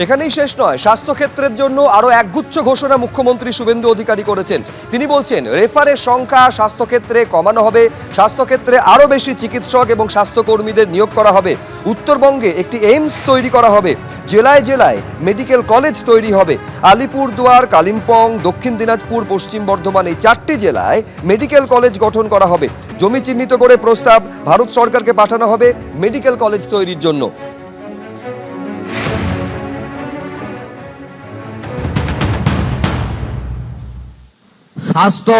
এখানেই শেষ নয়, স্বাস্থ্যক্ষেত্রের জন্য আরো একগুচ্ছ ঘোষণা মুখ্যমন্ত্রী শুভেন্দু অধিকারী করেছেন। তিনি বলছেন রেফারের সংখ্যা স্বাস্থ্যক্ষেত্রে কমানো হবে, স্বাস্থ্যক্ষেত্রে আরো বেশি চিকিৎসক এবং স্বাস্থ্যকর্মীদের নিয়োগ করা হবে, উত্তরবঙ্গে একটি এইমস তৈরি করা হবে, জেলায় জেলায় মেডিকেল কলেজ তৈরি হবে, আলিপুরদুয়ার, কালিম্পং, দক্ষিণ দিনাজপুর, পশ্চিম বর্ধমান এই 4টি জেলায় মেডিকেল কলেজ গঠন করা হবে। জমি চিহ্নিত করে প্রস্তাব ভারত সরকারকে পাঠানো হবে মেডিকেল কলেজ তৈরির জন্য। স্বাস্থ্য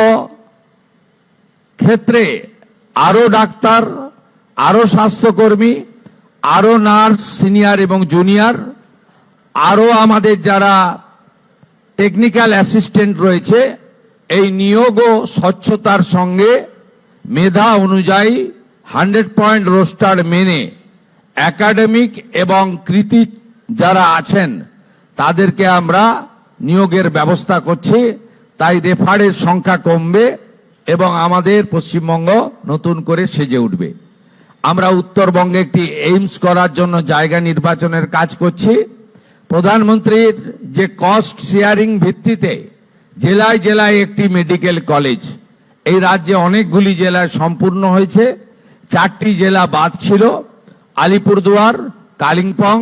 ক্ষেত্রে আরো ডাক্তার, আরো স্বাস্থ্যকর্মী, আরো নার্স সিনিয়র এবং জুনিয়র, আরো আমাদের যারা টেকনিক্যাল অ্যাসিস্ট্যান্ট রয়েছে, এই নিয়োগও স্বচ্ছতার সঙ্গে মেধা অনুযায়ী 100 পয়েন্ট রোস্টার মেনে একাডেমিক এবং কৃতি যারা আছেন তাদেরকে আমরা নিয়োগের ব্যবস্থা করছি। তাই রেফারের সংখ্যা কমবে এবং আমাদের পশ্চিমবঙ্গ নতুন করে সেজে উঠবে। আমরা উত্তরবঙ্গে একটি এইমস করার জন্য জায়গা নির্বাচনের কাজ করছি। প্রধানমন্ত্রীর যে কস্ট শেয়ারিং ভিত্তিতে জেলায় জেলায় একটি মেডিকেল কলেজ, এই রাজ্যে অনেকগুলি জেলায় সম্পূর্ণ হয়েছে, 4টি জেলা বাদ ছিল, আলিপুরদুয়ার, কালিম্পং,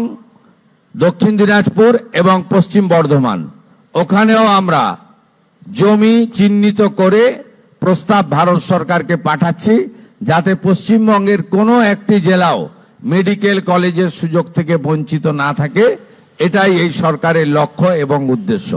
দক্ষিণ দিনাজপুর এবং পশ্চিম বর্ধমান। ওখানেও আমরা জমি চিহ্নিত করে প্রস্তাব ভারত সরকারকে পাঠাচ্ছি, যাতে পশ্চিমবঙ্গের কোনো একটি জেলাও মেডিকেল কলেজের সুযোগ থেকে বঞ্চিত না থাকে। এটাই এই সরকারের লক্ষ্য এবং উদ্দেশ্য।